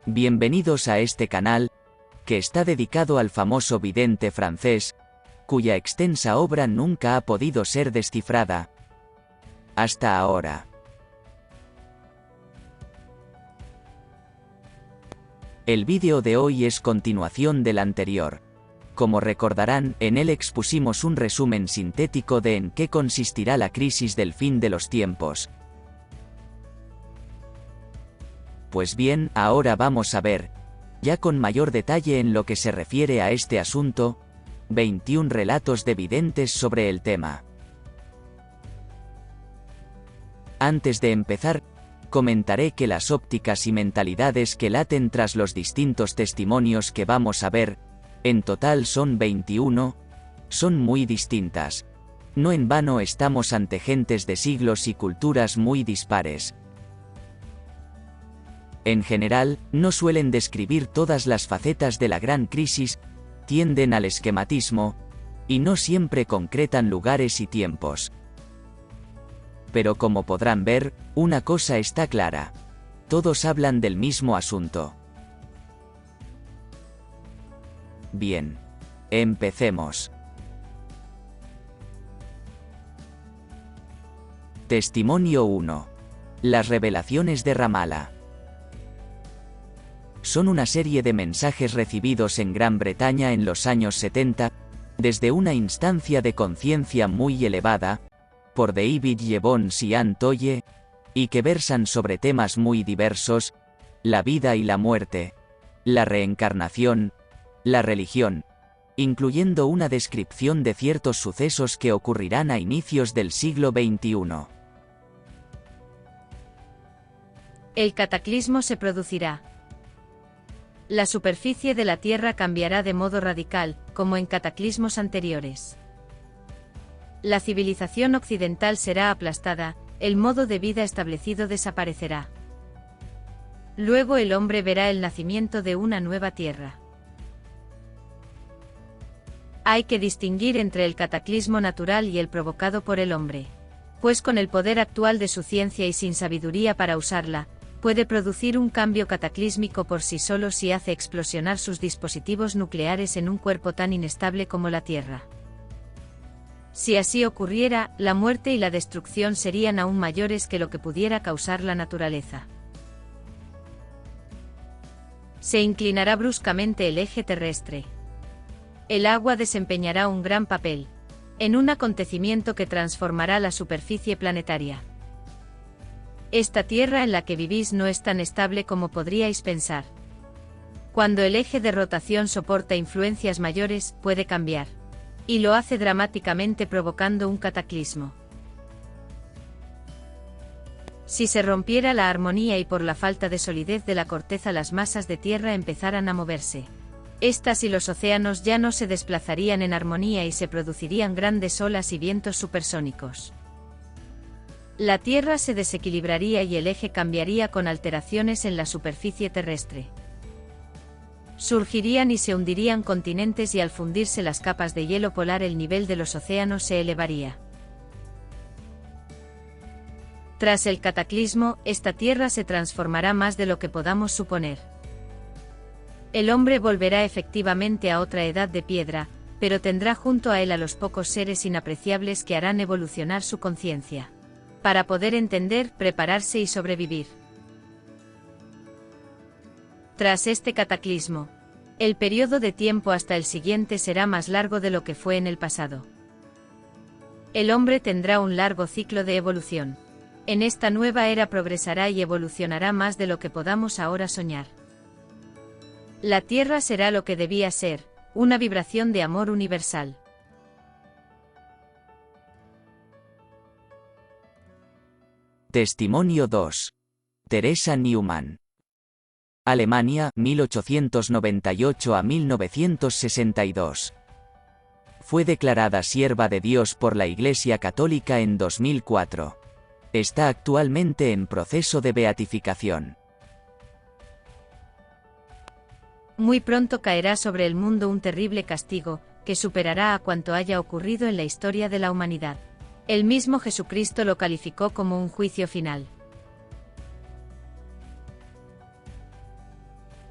Bienvenidos a este canal, que está dedicado al famoso vidente francés, cuya extensa obra nunca ha podido ser descifrada. Hasta ahora. El vídeo de hoy es continuación del anterior. Como recordarán, en él expusimos un resumen sintético de en qué consistirá la crisis del fin de los tiempos. Pues bien, ahora vamos a ver, ya con mayor detalle en lo que se refiere a este asunto, 21 relatos de videntes sobre el tema. Antes de empezar, comentaré que las ópticas y mentalidades que laten tras los distintos testimonios que vamos a ver, en total son 21, son muy distintas. No en vano estamos ante gentes de siglos y culturas muy dispares. En general, no suelen describir todas las facetas de la gran crisis, tienden al esquematismo, y no siempre concretan lugares y tiempos. Pero como podrán ver, una cosa está clara. Todos hablan del mismo asunto. Bien. Empecemos. Testimonio 1. Las revelaciones de Ramallah. Son una serie de mensajes recibidos en Gran Bretaña en los años 70, desde una instancia de conciencia muy elevada, por David Gibbons y Anne Tolle, y que versan sobre temas muy diversos: la vida y la muerte, la reencarnación, la religión, incluyendo una descripción de ciertos sucesos que ocurrirán a inicios del siglo XXI. El cataclismo se producirá. La superficie de la Tierra cambiará de modo radical, como en cataclismos anteriores. La civilización occidental será aplastada, el modo de vida establecido desaparecerá. Luego el hombre verá el nacimiento de una nueva Tierra. Hay que distinguir entre el cataclismo natural y el provocado por el hombre. Pues con el poder actual de su ciencia y sin sabiduría para usarla, puede producir un cambio cataclísmico por sí solo si hace explosionar sus dispositivos nucleares en un cuerpo tan inestable como la Tierra. Si así ocurriera, la muerte y la destrucción serían aún mayores que lo que pudiera causar la naturaleza. Se inclinará bruscamente el eje terrestre. El agua desempeñará un gran papel en un acontecimiento que transformará la superficie planetaria. Esta Tierra en la que vivís no es tan estable como podríais pensar. Cuando el eje de rotación soporta influencias mayores, puede cambiar. Y lo hace dramáticamente provocando un cataclismo. Si se rompiera la armonía y por la falta de solidez de la corteza las masas de tierra empezaran a moverse. Estas y los océanos ya no se desplazarían en armonía y se producirían grandes olas y vientos supersónicos. La Tierra se desequilibraría y el eje cambiaría con alteraciones en la superficie terrestre. Surgirían y se hundirían continentes y al fundirse las capas de hielo polar el nivel de los océanos se elevaría. Tras el cataclismo, esta Tierra se transformará más de lo que podamos suponer. El hombre volverá efectivamente a otra edad de piedra, pero tendrá junto a él a los pocos seres inapreciables que harán evolucionar su conciencia. Para poder entender, prepararse y sobrevivir. Tras este cataclismo, el periodo de tiempo hasta el siguiente será más largo de lo que fue en el pasado. El hombre tendrá un largo ciclo de evolución. En esta nueva era progresará y evolucionará más de lo que podamos ahora soñar. La Tierra será lo que debía ser, una vibración de amor universal. Testimonio 2. Teresa Neumann. Alemania, 1898 a 1962. Fue declarada sierva de Dios por la Iglesia Católica en 2004. Está actualmente en proceso de beatificación. Muy pronto caerá sobre el mundo un terrible castigo, que superará a cuanto haya ocurrido en la historia de la humanidad. El mismo Jesucristo lo calificó como un juicio final.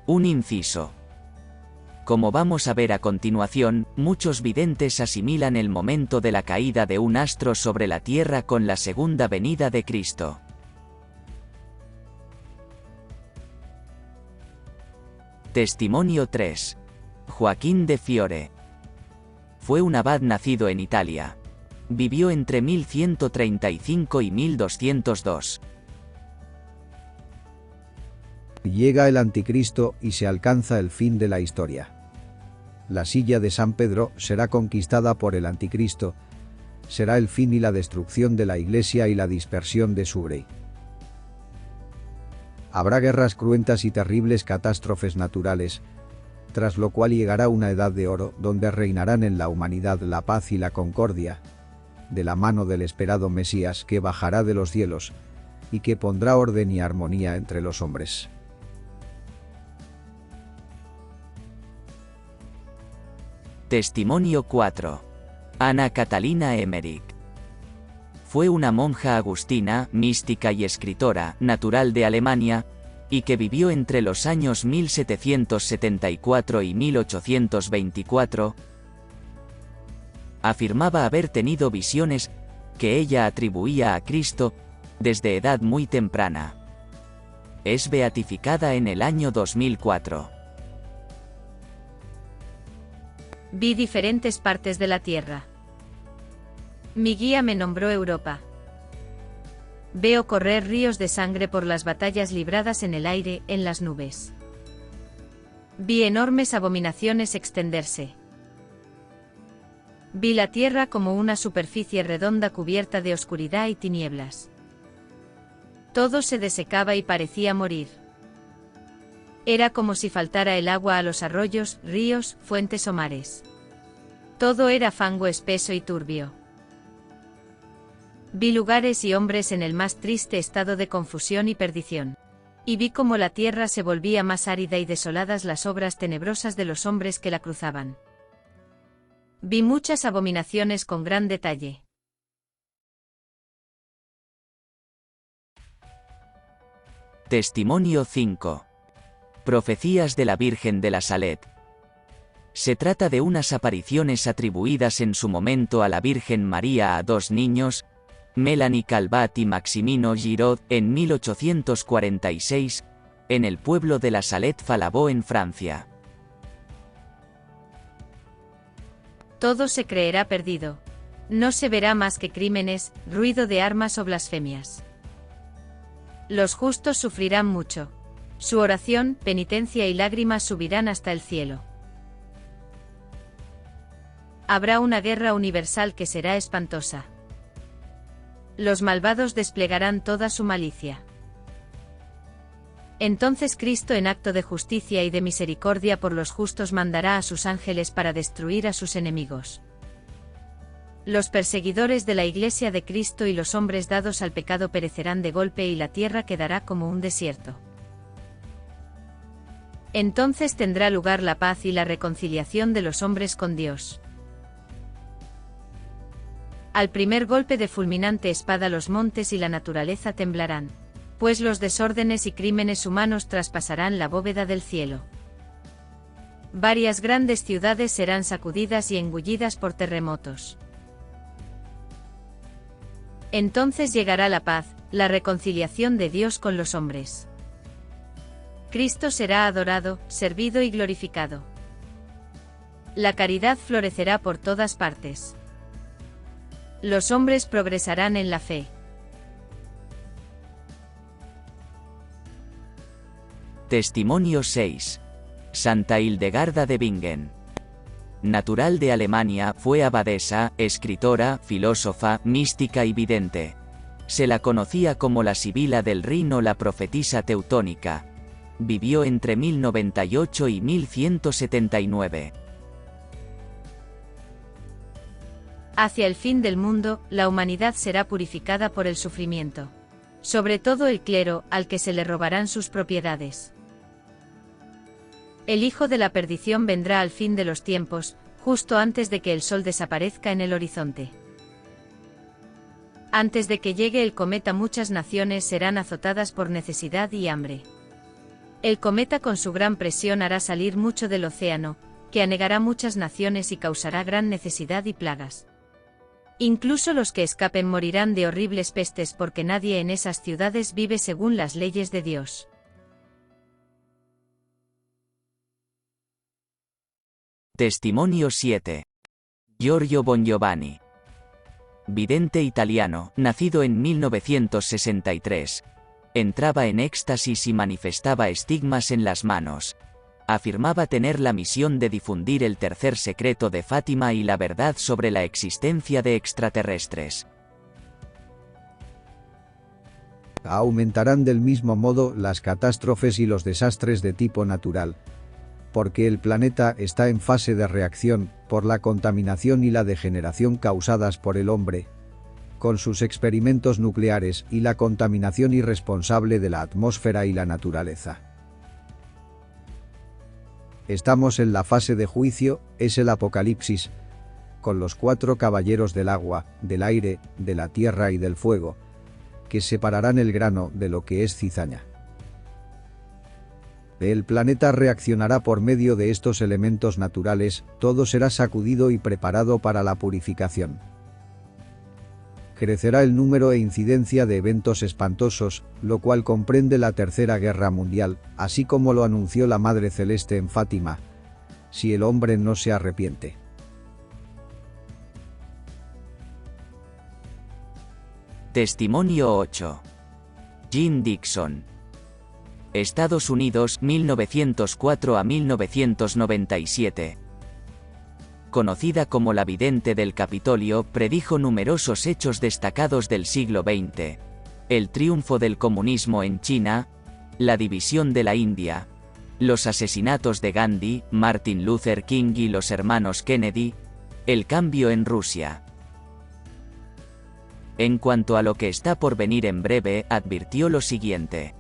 Un inciso. Como vamos a ver a continuación, muchos videntes asimilan el momento de la caída de un astro sobre la Tierra con la segunda venida de Cristo. Testimonio 3. Joaquín de Fiore. Fue un abad nacido en Italia. Vivió entre 1135 y 1202. Llega el anticristo y se alcanza el fin de la historia. La silla de San Pedro será conquistada por el anticristo. Será el fin y la destrucción de la Iglesia y la dispersión de su rey. Habrá guerras cruentas y terribles catástrofes naturales, tras lo cual llegará una edad de oro donde reinarán en la humanidad la paz y la concordia, de la mano del esperado Mesías que bajará de los cielos y que pondrá orden y armonía entre los hombres. Testimonio 4. Ana Catalina Emmerich. Fue una monja agustina, mística y escritora, natural de Alemania, y que vivió entre los años 1774 y 1824. Afirmaba haber tenido visiones, que ella atribuía a Cristo, desde edad muy temprana. Es beatificada en el año 2004. Vi diferentes partes de la Tierra. Mi guía me nombró Europa. Veo correr ríos de sangre por las batallas libradas en el aire, en las nubes. Vi enormes abominaciones extenderse. Vi la tierra como una superficie redonda cubierta de oscuridad y tinieblas. Todo se desecaba y parecía morir. Era como si faltara el agua a los arroyos, ríos, fuentes o mares. Todo era fango espeso y turbio. Vi lugares y hombres en el más triste estado de confusión y perdición. Y vi cómo la tierra se volvía más árida y desoladas las obras tenebrosas de los hombres que la cruzaban. Vi muchas abominaciones con gran detalle. Testimonio 5. Profecías de la Virgen de la Salette. Se trata de unas apariciones atribuidas en su momento a la Virgen María a dos niños, Melanie Calvat y Maximino Giraud, en 1846, en el pueblo de la Salette-Falabou en Francia. Todo se creerá perdido. No se verá más que crímenes, ruido de armas o blasfemias. Los justos sufrirán mucho. Su oración, penitencia y lágrimas subirán hasta el cielo. Habrá una guerra universal que será espantosa. Los malvados desplegarán toda su malicia. Entonces Cristo, en acto de justicia y de misericordia por los justos, mandará a sus ángeles para destruir a sus enemigos. Los perseguidores de la Iglesia de Cristo y los hombres dados al pecado perecerán de golpe y la tierra quedará como un desierto. Entonces tendrá lugar la paz y la reconciliación de los hombres con Dios. Al primer golpe de fulminante espada los montes y la naturaleza temblarán, pues los desórdenes y crímenes humanos traspasarán la bóveda del cielo. Varias grandes ciudades serán sacudidas y engullidas por terremotos. Entonces llegará la paz, la reconciliación de Dios con los hombres. Cristo será adorado, servido y glorificado. La caridad florecerá por todas partes. Los hombres progresarán en la fe. Testimonio 6. Santa Hildegarda de Bingen. Natural de Alemania, fue abadesa, escritora, filósofa, mística y vidente. Se la conocía como la Sibila del Rin o la profetisa teutónica. Vivió entre 1098 y 1179. Hacia el fin del mundo, la humanidad será purificada por el sufrimiento. Sobre todo el clero, al que se le robarán sus propiedades. El hijo de la perdición vendrá al fin de los tiempos, justo antes de que el sol desaparezca en el horizonte. Antes de que llegue el cometa, muchas naciones serán azotadas por necesidad y hambre. El cometa con su gran presión hará salir mucho del océano, que anegará muchas naciones y causará gran necesidad y plagas. Incluso los que escapen morirán de horribles pestes porque nadie en esas ciudades vive según las leyes de Dios. Testimonio 7. Giorgio Bongiovanni. Vidente italiano, nacido en 1963. Entraba en éxtasis y manifestaba estigmas en las manos. Afirmaba tener la misión de difundir el tercer secreto de Fátima y la verdad sobre la existencia de extraterrestres. Aumentarán del mismo modo las catástrofes y los desastres de tipo natural, porque el planeta está en fase de reacción por la contaminación y la degeneración causadas por el hombre, con sus experimentos nucleares y la contaminación irresponsable de la atmósfera y la naturaleza. Estamos en la fase de juicio, es el apocalipsis, con los 4 caballeros del agua, del aire, de la tierra y del fuego, que separarán el grano de lo que es cizaña. El planeta reaccionará por medio de estos elementos naturales, todo será sacudido y preparado para la purificación. Crecerá el número e incidencia de eventos espantosos, lo cual comprende la Tercera Guerra Mundial, así como lo anunció la Madre Celeste en Fátima, si el hombre no se arrepiente. Testimonio 8. Jim Dixon. Estados Unidos, 1904 a 1997. Conocida como la vidente del Capitolio, predijo numerosos hechos destacados del siglo XX. El triunfo del comunismo en China, la división de la India, los asesinatos de Gandhi, Martin Luther King y los hermanos Kennedy, el cambio en Rusia. En cuanto a lo que está por venir en breve, advirtió lo siguiente.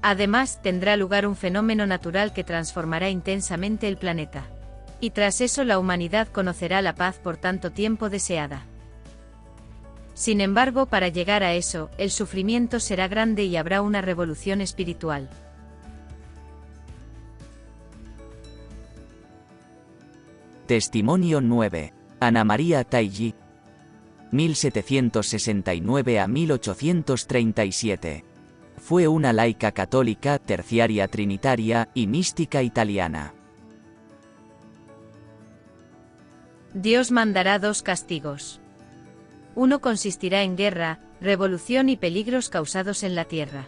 Además, tendrá lugar un fenómeno natural que transformará intensamente el planeta. Y tras eso la humanidad conocerá la paz por tanto tiempo deseada. Sin embargo, para llegar a eso, el sufrimiento será grande y habrá una revolución espiritual. Testimonio 9. Ana María Taigi. 1769 a 1837. Fue una laica católica, terciaria trinitaria y mística italiana. Dios mandará 2 castigos. Uno consistirá en guerra, revolución y peligros causados en la tierra.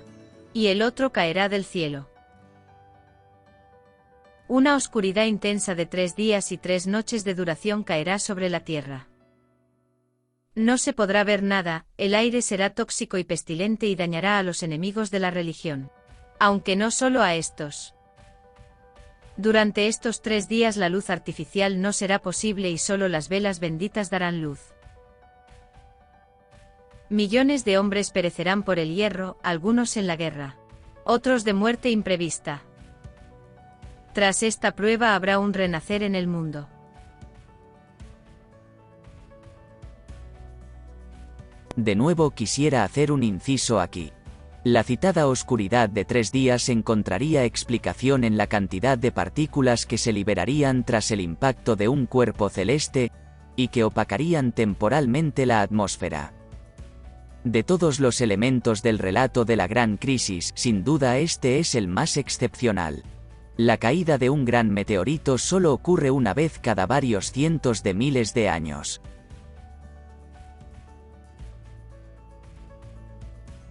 Y el otro caerá del cielo. Una oscuridad intensa de 3 días y 3 noches de duración caerá sobre la tierra. No se podrá ver nada, el aire será tóxico y pestilente y dañará a los enemigos de la religión. Aunque no solo a estos. Durante estos 3 días la luz artificial no será posible y solo las velas benditas darán luz. Millones de hombres perecerán por el hierro, algunos en la guerra. Otros de muerte imprevista. Tras esta prueba habrá un renacer en el mundo. De nuevo quisiera hacer un inciso aquí. La citada oscuridad de 3 días encontraría explicación en la cantidad de partículas que se liberarían tras el impacto de un cuerpo celeste, y que opacarían temporalmente la atmósfera. De todos los elementos del relato de la gran crisis, sin duda este es el más excepcional. La caída de un gran meteorito solo ocurre una vez cada varios cientos de miles de años.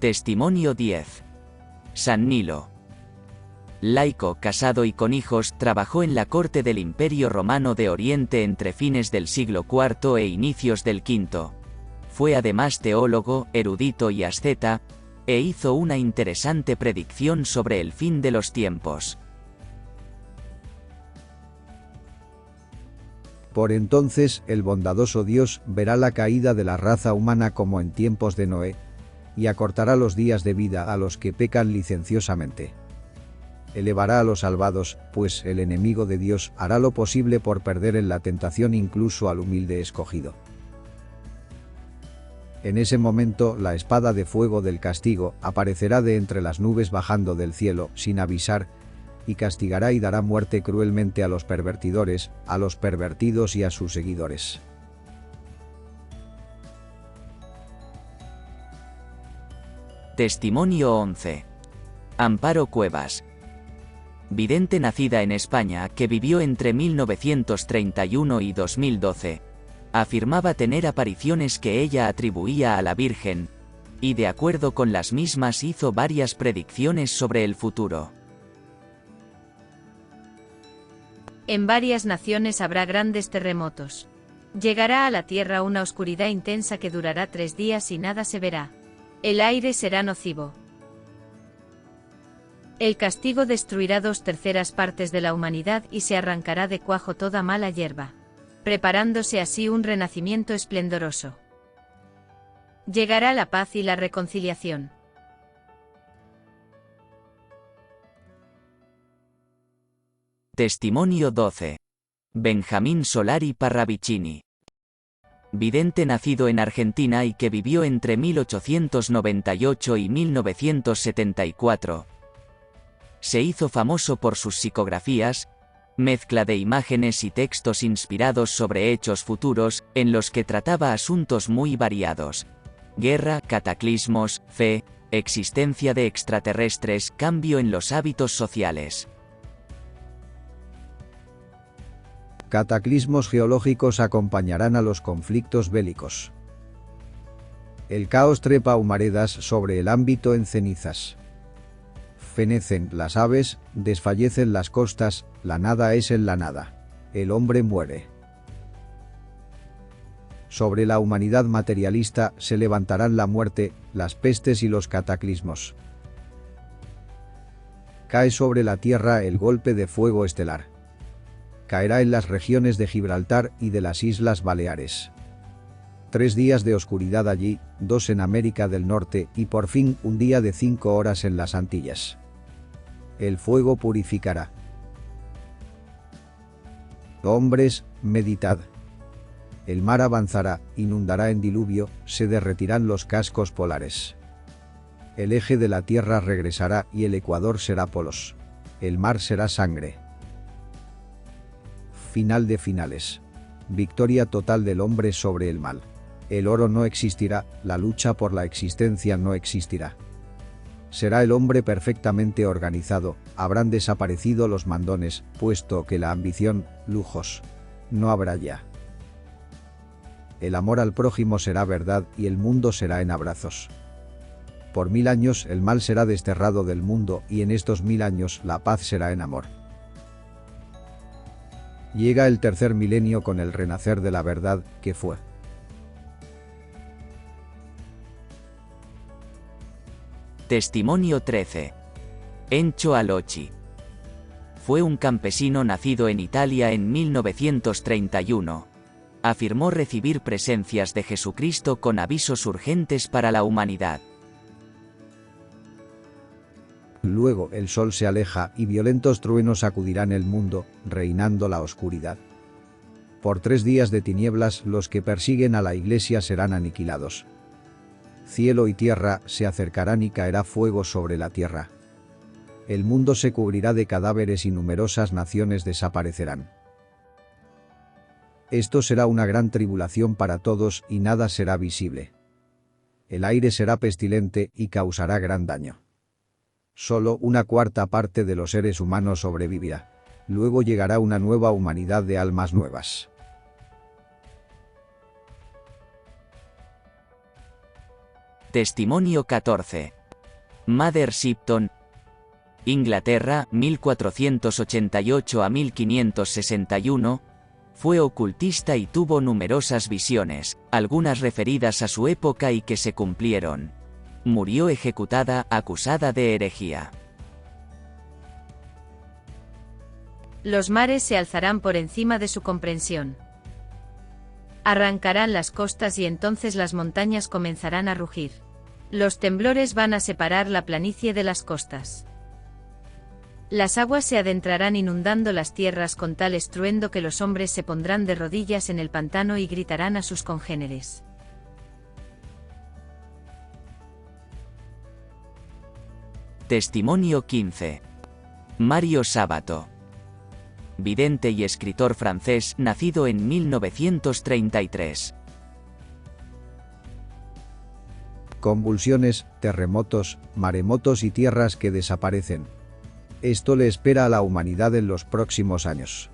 Testimonio 10. San Nilo. Laico, casado y con hijos, trabajó en la corte del Imperio Romano de Oriente entre fines del siglo IV e inicios del V. Fue además teólogo, erudito y asceta, e hizo una interesante predicción sobre el fin de los tiempos. Por entonces, el bondadoso Dios verá la caída de la raza humana como en tiempos de Noé, y acortará los días de vida a los que pecan licenciosamente. Elevará a los salvados, pues el enemigo de Dios hará lo posible por perder en la tentación incluso al humilde escogido. En ese momento la espada de fuego del castigo aparecerá de entre las nubes bajando del cielo sin avisar, y castigará y dará muerte cruelmente a los pervertidores, a los pervertidos y a sus seguidores. Testimonio 11. Amparo Cuevas. Vidente nacida en España que vivió entre 1931 y 2012. Afirmaba tener apariciones que ella atribuía a la Virgen, y de acuerdo con las mismas hizo varias predicciones sobre el futuro. En varias naciones habrá grandes terremotos. Llegará a la tierra una oscuridad intensa que durará 3 días y nada se verá. El aire será nocivo. El castigo destruirá 2/3 partes de la humanidad y se arrancará de cuajo toda mala hierba, preparándose así un renacimiento esplendoroso. Llegará la paz y la reconciliación. Testimonio 12. Benjamín Solari Parravicini. Vidente nacido en Argentina y que vivió entre 1898 y 1974. Se hizo famoso por sus psicografías, mezcla de imágenes y textos inspirados sobre hechos futuros, en los que trataba asuntos muy variados: guerra, cataclismos, fe, existencia de extraterrestres, cambio en los hábitos sociales. Cataclismos geológicos acompañarán a los conflictos bélicos. El caos trepa humaredas sobre el ámbito en cenizas. Fenecen las aves, desfallecen las costas, la nada es en la nada. El hombre muere. Sobre la humanidad materialista se levantarán la muerte, las pestes y los cataclismos. Cae sobre la tierra el golpe de fuego estelar. Caerá en las regiones de Gibraltar y de las Islas Baleares. 3 días de oscuridad allí, 2 en América del Norte y por fin un día de 5 horas en las Antillas. El fuego purificará. Hombres, meditad. El mar avanzará, inundará en diluvio, se derretirán los cascos polares. El eje de la tierra regresará y el ecuador será polos. El mar será sangre. Final de finales. Victoria total del hombre sobre el mal. El oro no existirá, la lucha por la existencia no existirá. Será el hombre perfectamente organizado, habrán desaparecido los mandones, puesto que la ambición, lujos, no habrá ya. El amor al prójimo será verdad y el mundo será en abrazos. Por 1000 años el mal será desterrado del mundo y en estos 1000 años la paz será en amor. Llega el tercer milenio con el renacer de la verdad, que fue. Testimonio 13. Encho Alochi. Fue un campesino nacido en Italia en 1931. Afirmó recibir presencias de Jesucristo con avisos urgentes para la humanidad. Luego el sol se aleja y violentos truenos sacudirán el mundo, reinando la oscuridad. Por 3 días de tinieblas los que persiguen a la iglesia serán aniquilados. Cielo y tierra se acercarán y caerá fuego sobre la tierra. El mundo se cubrirá de cadáveres y numerosas naciones desaparecerán. Esto será una gran tribulación para todos y nada será visible. El aire será pestilente y causará gran daño. Solo 1/4 parte de los seres humanos sobrevivirá. Luego llegará una nueva humanidad de almas nuevas. Testimonio 14. Mother Shipton. Inglaterra, 1488 a 1561. Fue ocultista y tuvo numerosas visiones, algunas referidas a su época y que se cumplieron. Murió ejecutada, acusada de herejía. Los mares se alzarán por encima de su comprensión. Arrancarán las costas y entonces las montañas comenzarán a rugir. Los temblores van a separar la planicie de las costas. Las aguas se adentrarán inundando las tierras con tal estruendo que los hombres se pondrán de rodillas en el pantano y gritarán a sus congéneres. Testimonio 15. Mario Sabato. Vidente y escritor francés, nacido en 1933. Convulsiones, terremotos, maremotos y tierras que desaparecen. Esto le espera a la humanidad en los próximos años.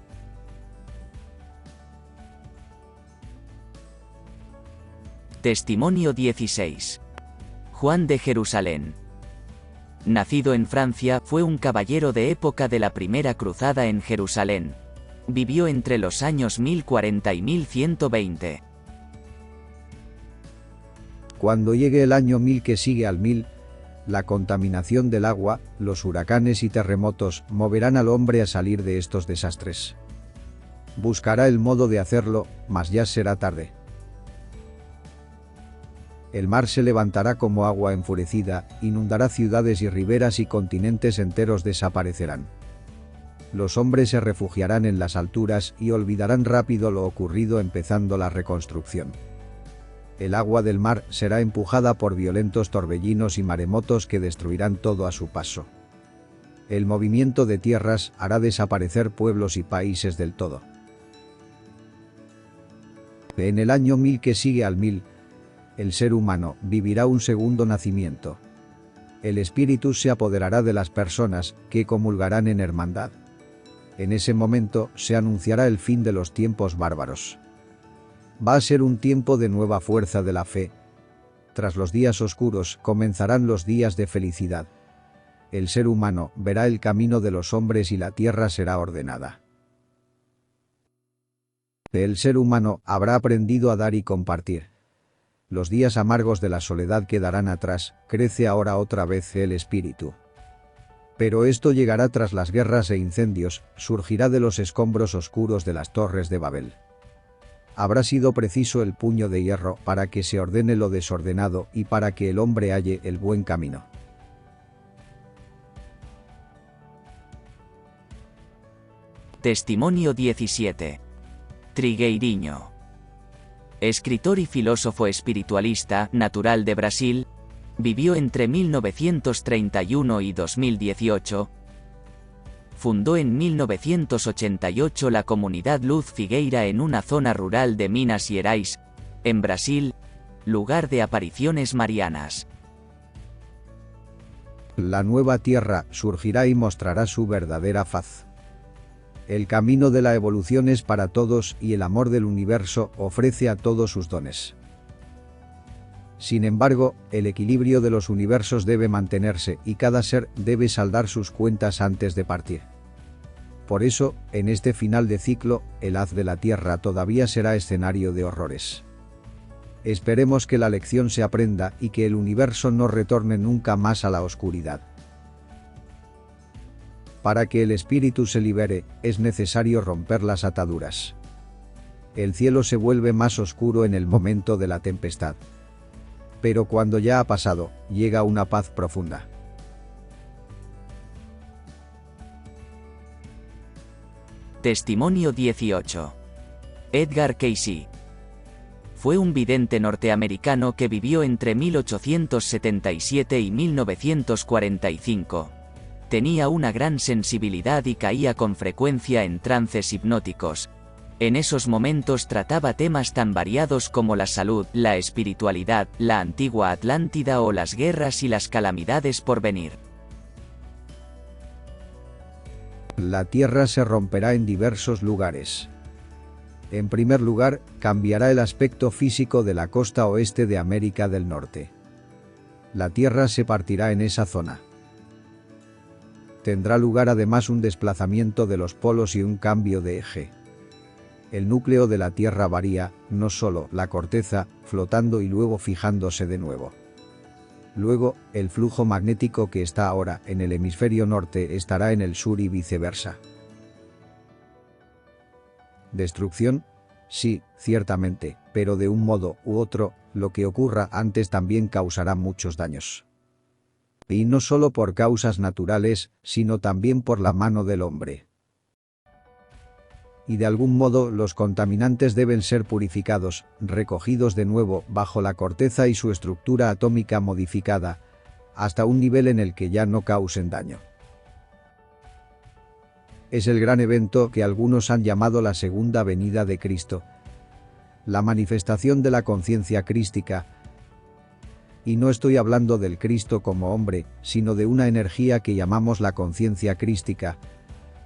Testimonio 16. Juan de Jerusalén. Nacido en Francia, fue un caballero de época de la Primera Cruzada en Jerusalén. Vivió entre los años 1040 y 1120. Cuando llegue el año 1000 que sigue al 1000, la contaminación del agua, los huracanes y terremotos moverán al hombre a salir de estos desastres. Buscará el modo de hacerlo, mas ya será tarde. El mar se levantará como agua enfurecida, inundará ciudades y riberas y continentes enteros desaparecerán. Los hombres se refugiarán en las alturas y olvidarán rápido lo ocurrido empezando la reconstrucción. El agua del mar será empujada por violentos torbellinos y maremotos que destruirán todo a su paso. El movimiento de tierras hará desaparecer pueblos y países del todo. En el año 1000 que sigue al 1000, el ser humano vivirá un segundo nacimiento. El espíritu se apoderará de las personas, que comulgarán en hermandad. En ese momento se anunciará el fin de los tiempos bárbaros. Va a ser un tiempo de nueva fuerza de la fe. Tras los días oscuros comenzarán los días de felicidad. El ser humano verá el camino de los hombres y la tierra será ordenada. El ser humano habrá aprendido a dar y compartir. Los días amargos de la soledad quedarán atrás, crece ahora otra vez el espíritu. Pero esto llegará tras las guerras e incendios, surgirá de los escombros oscuros de las torres de Babel. Habrá sido preciso el puño de hierro para que se ordene lo desordenado y para que el hombre halle el buen camino. Testimonio 17. Trigueiriño. Escritor y filósofo espiritualista, natural de Brasil, vivió entre 1931 y 2018. Fundó en 1988 la comunidad Luz Figueira en una zona rural de Minas Gerais, en Brasil, lugar de apariciones marianas. La nueva tierra surgirá y mostrará su verdadera faz. El camino de la evolución es para todos y el amor del universo ofrece a todos sus dones. Sin embargo, el equilibrio de los universos debe mantenerse y cada ser debe saldar sus cuentas antes de partir. Por eso, en este final de ciclo, el haz de la Tierra todavía será escenario de horrores. Esperemos que la lección se aprenda y que el universo no retorne nunca más a la oscuridad. Para que el espíritu se libere, es necesario romper las ataduras. El cielo se vuelve más oscuro en el momento de la tempestad. Pero cuando ya ha pasado, llega una paz profunda. Testimonio 18. Edgar Cayce. Fue un vidente norteamericano que vivió entre 1877 y 1945. Tenía una gran sensibilidad y caía con frecuencia en trances hipnóticos. En esos momentos trataba temas tan variados como la salud, la espiritualidad, la antigua Atlántida o las guerras y las calamidades por venir. La tierra se romperá en diversos lugares. En primer lugar, cambiará el aspecto físico de la costa oeste de América del Norte. La tierra se partirá en esa zona. Tendrá lugar además un desplazamiento de los polos y un cambio de eje. El núcleo de la Tierra varía, no solo la corteza, flotando y luego fijándose de nuevo. Luego, el flujo magnético que está ahora en el hemisferio norte estará en el sur y viceversa. ¿Destrucción? Sí, ciertamente, pero de un modo u otro, lo que ocurra antes también causará muchos daños. Y no solo por causas naturales, sino también por la mano del hombre. Y de algún modo los contaminantes deben ser purificados, recogidos de nuevo bajo la corteza y su estructura atómica modificada, hasta un nivel en el que ya no causen daño. Es el gran evento que algunos han llamado la segunda venida de Cristo, la manifestación de la conciencia crística. Y no estoy hablando del Cristo como hombre, sino de una energía que llamamos la conciencia crística,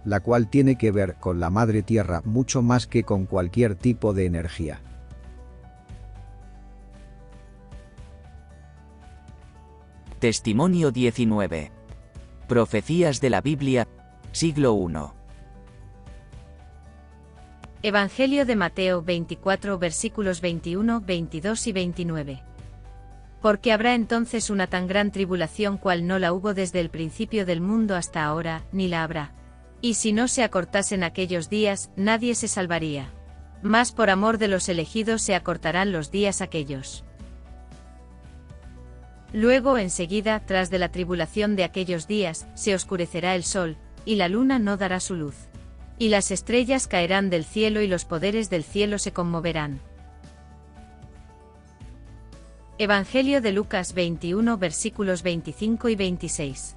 la cual tiene que ver con la Madre Tierra mucho más que con cualquier tipo de energía. Testimonio 19. Profecías de la Biblia, siglo I. Evangelio de Mateo 24 versículos 21, 22 y 29. Porque habrá entonces una tan gran tribulación cual no la hubo desde el principio del mundo hasta ahora, ni la habrá. Y si no se acortasen aquellos días, nadie se salvaría. Mas por amor de los elegidos se acortarán los días aquellos. Luego enseguida, tras de la tribulación de aquellos días, se oscurecerá el sol, y la luna no dará su luz. Y las estrellas caerán del cielo y los poderes del cielo se conmoverán. Evangelio de Lucas 21 versículos 25 y 26.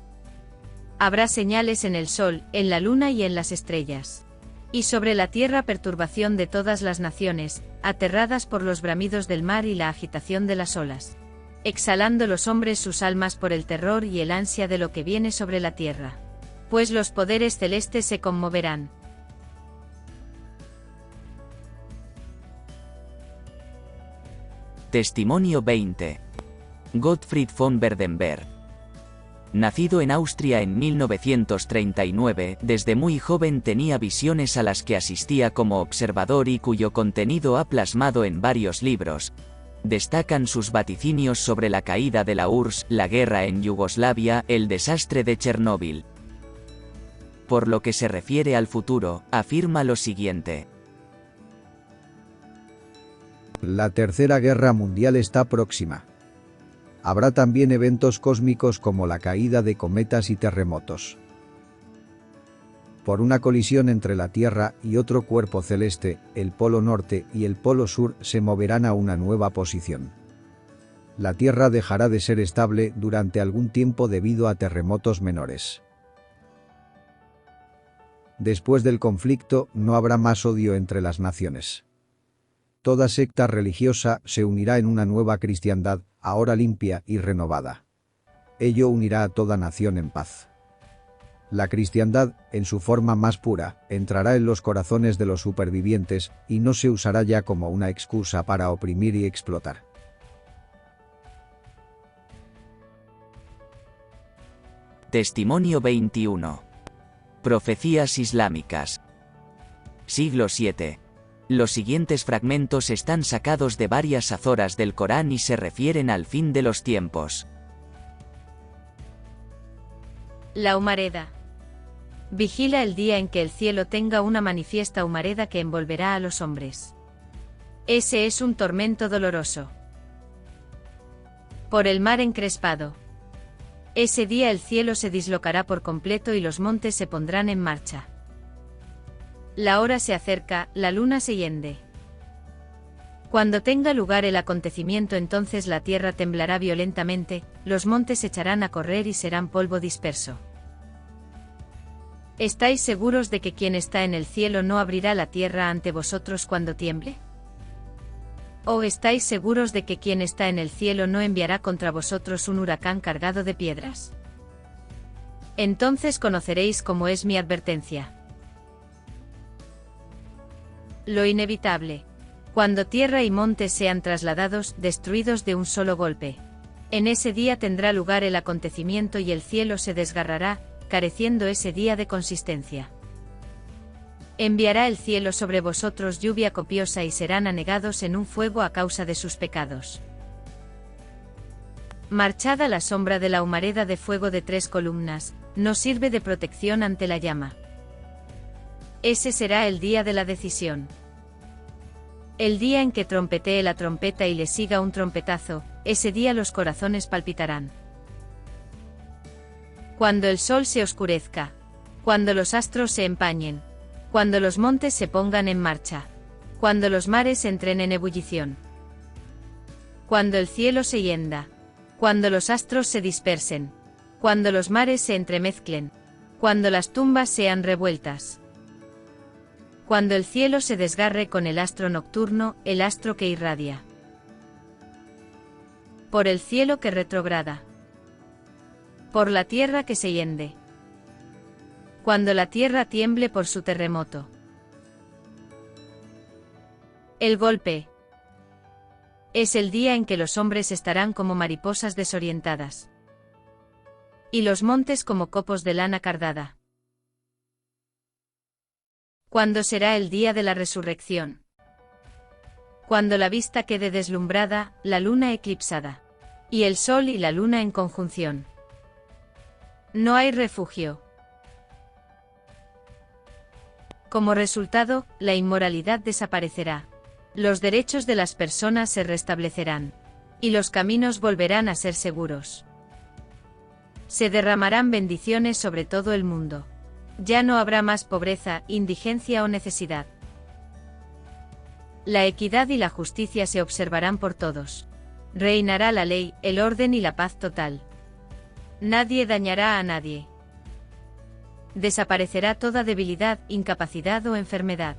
Habrá señales en el sol, en la luna y en las estrellas. Y sobre la tierra perturbación de todas las naciones, aterradas por los bramidos del mar y la agitación de las olas. Exhalando los hombres sus almas por el terror y el ansia de lo que viene sobre la tierra. Pues los poderes celestes se conmoverán. Testimonio 20. Gottfried von Werdenberg. Nacido en Austria en 1939, desde muy joven tenía visiones a las que asistía como observador y cuyo contenido ha plasmado en varios libros. Destacan sus vaticinios sobre la caída de la URSS, la guerra en Yugoslavia, el desastre de Chernóbil. Por lo que se refiere al futuro, afirma lo siguiente. La Tercera Guerra Mundial está próxima. Habrá también eventos cósmicos como la caída de cometas y terremotos. Por una colisión entre la Tierra y otro cuerpo celeste, el Polo Norte y el Polo Sur se moverán a una nueva posición. La Tierra dejará de ser estable durante algún tiempo debido a terremotos menores. Después del conflicto, no habrá más odio entre las naciones. Toda secta religiosa se unirá en una nueva cristiandad, ahora limpia y renovada. Ello unirá a toda nación en paz. La cristiandad, en su forma más pura, entrará en los corazones de los supervivientes y no se usará ya como una excusa para oprimir y explotar. Testimonio 21. Profecías islámicas. Siglo VII. Los siguientes fragmentos están sacados de varias azoras del Corán y se refieren al fin de los tiempos. La humareda. Vigila el día en que el cielo tenga una manifiesta humareda que envolverá a los hombres. Ese es un tormento doloroso. Por el mar encrespado. Ese día el cielo se dislocará por completo y los montes se pondrán en marcha. La hora se acerca, la luna se hiende. Cuando tenga lugar el acontecimiento, entonces la tierra temblará violentamente, los montes echarán a correr y serán polvo disperso. ¿Estáis seguros de que quien está en el cielo no abrirá la tierra ante vosotros cuando tiemble? ¿O estáis seguros de que quien está en el cielo no enviará contra vosotros un huracán cargado de piedras? Entonces conoceréis cómo es mi advertencia. Lo inevitable. Cuando tierra y montes sean trasladados, destruidos de un solo golpe. En ese día tendrá lugar el acontecimiento y el cielo se desgarrará, careciendo ese día de consistencia. Enviará el cielo sobre vosotros lluvia copiosa y serán anegados en un fuego a causa de sus pecados. Marchada la sombra de la humareda de fuego de 3 columnas, no sirve de protección ante la llama. Ese será el día de la decisión. El día en que trompetee la trompeta y le siga un trompetazo, ese día los corazones palpitarán. Cuando el sol se oscurezca, cuando los astros se empañen, cuando los montes se pongan en marcha, cuando los mares entren en ebullición, cuando el cielo se hienda, Cuando los astros se dispersen. Cuando los mares se entremezclen. Cuando las tumbas sean revueltas. Cuando el cielo se desgarre con el astro nocturno, el astro que irradia. Por el cielo que retrograda. Por la tierra que se hiende. Cuando la tierra tiemble por su terremoto. El golpe. Es el día en que los hombres estarán como mariposas desorientadas. Y los montes como copos de lana cardada. ¿Cuándo será el día de la resurrección? Cuando la vista quede deslumbrada, la luna eclipsada. Y el sol y la luna en conjunción. No hay refugio. Como resultado, la inmoralidad desaparecerá. Los derechos de las personas se restablecerán. Y los caminos volverán a ser seguros. Se derramarán bendiciones sobre todo el mundo. Ya no habrá más pobreza, indigencia o necesidad. La equidad y la justicia se observarán por todos. Reinará la ley, el orden y la paz total. Nadie dañará a nadie. Desaparecerá toda debilidad, incapacidad o enfermedad.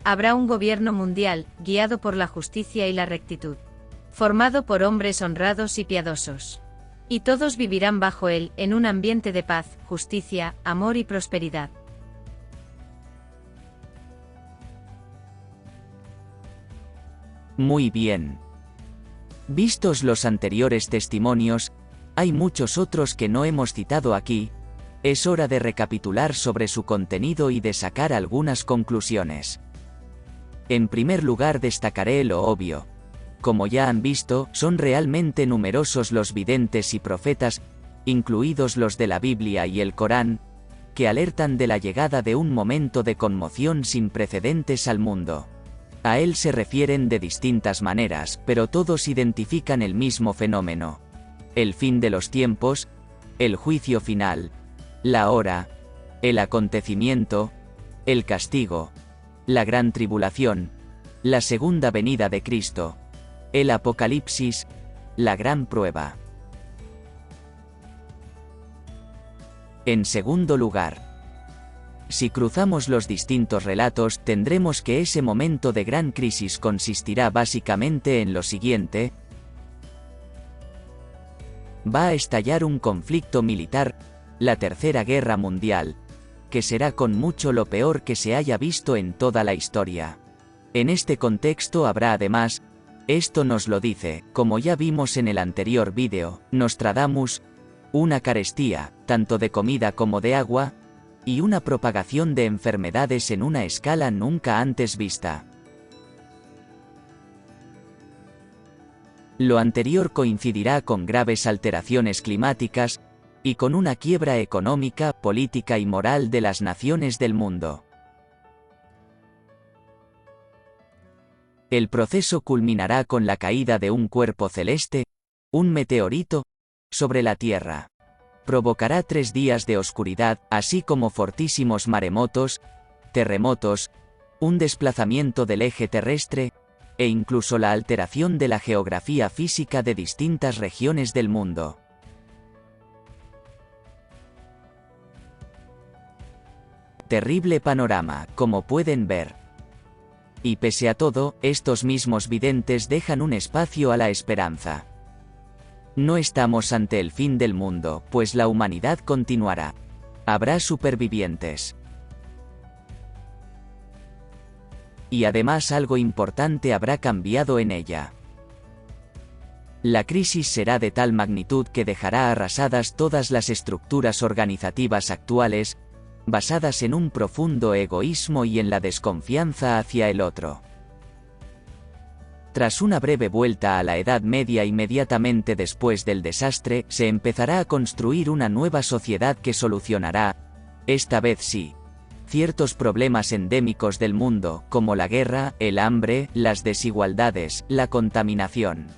Habrá un gobierno mundial, guiado por la justicia y la rectitud. Formado por hombres honrados y piadosos. Y todos vivirán bajo él, en un ambiente de paz, justicia, amor y prosperidad. Muy bien. Vistos los anteriores testimonios, hay muchos otros que no hemos citado aquí. Es hora de recapitular sobre su contenido y de sacar algunas conclusiones. En primer lugar destacaré lo obvio. Como ya han visto, son realmente numerosos los videntes y profetas, incluidos los de la Biblia y el Corán, que alertan de la llegada de un momento de conmoción sin precedentes al mundo. A él se refieren de distintas maneras, pero todos identifican el mismo fenómeno. El fin de los tiempos, el juicio final, la hora, el acontecimiento, el castigo, la gran tribulación, la segunda venida de Cristo, el Apocalipsis, la gran prueba. En segundo lugar, si cruzamos los distintos relatos, tendremos que ese momento de gran crisis consistirá básicamente en lo siguiente: va a estallar un conflicto militar, la Tercera Guerra Mundial, que será con mucho lo peor que se haya visto en toda la historia. En este contexto habrá además, esto nos lo dice, como ya vimos en el anterior vídeo, Nostradamus, una carestía, tanto de comida como de agua, y una propagación de enfermedades en una escala nunca antes vista. Lo anterior coincidirá con graves alteraciones climáticas, y con una quiebra económica, política y moral de las naciones del mundo. El proceso culminará con la caída de un cuerpo celeste, un meteorito, sobre la Tierra. Provocará 3 días de oscuridad, así como fortísimos maremotos, terremotos, un desplazamiento del eje terrestre, e incluso la alteración de la geografía física de distintas regiones del mundo. Terrible panorama, como pueden ver. Y pese a todo, estos mismos videntes dejan un espacio a la esperanza. No estamos ante el fin del mundo, pues la humanidad continuará. Habrá supervivientes. Y además algo importante habrá cambiado en ella. La crisis será de tal magnitud que dejará arrasadas todas las estructuras organizativas actuales, basadas en un profundo egoísmo y en la desconfianza hacia el otro. Tras una breve vuelta a la Edad Media inmediatamente después del desastre, se empezará a construir una nueva sociedad que solucionará, esta vez sí, ciertos problemas endémicos del mundo, como la guerra, el hambre, las desigualdades, la contaminación.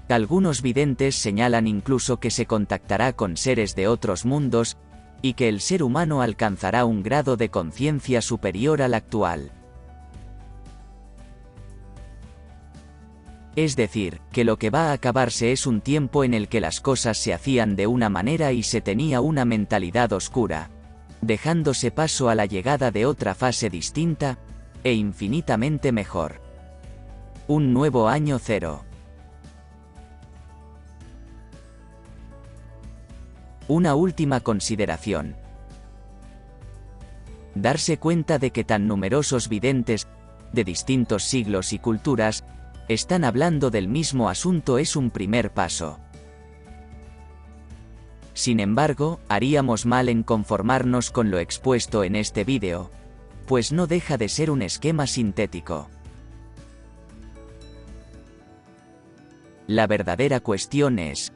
Algunos videntes señalan incluso que se contactará con seres de otros mundos, y que el ser humano alcanzará un grado de conciencia superior al actual. Es decir, que lo que va a acabarse es un tiempo en el que las cosas se hacían de una manera y se tenía una mentalidad oscura, dejándose paso a la llegada de otra fase distinta, e infinitamente mejor. Un nuevo año cero. Una última consideración. Darse cuenta de que tan numerosos videntes, de distintos siglos y culturas, están hablando del mismo asunto es un primer paso. Sin embargo, haríamos mal en conformarnos con lo expuesto en este vídeo, pues no deja de ser un esquema sintético. La verdadera cuestión es,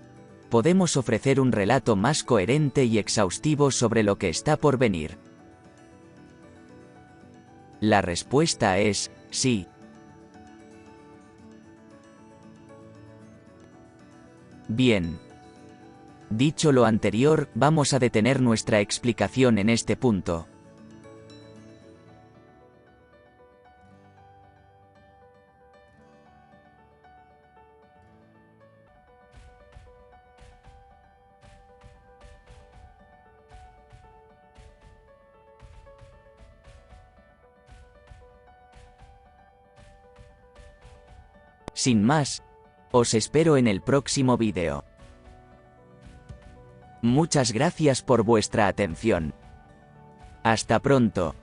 ¿podemos ofrecer un relato más coherente y exhaustivo sobre lo que está por venir? La respuesta es, sí. Bien. Dicho lo anterior, vamos a detener nuestra explicación en este punto. Sin más, os espero en el próximo vídeo. Muchas gracias por vuestra atención. Hasta pronto.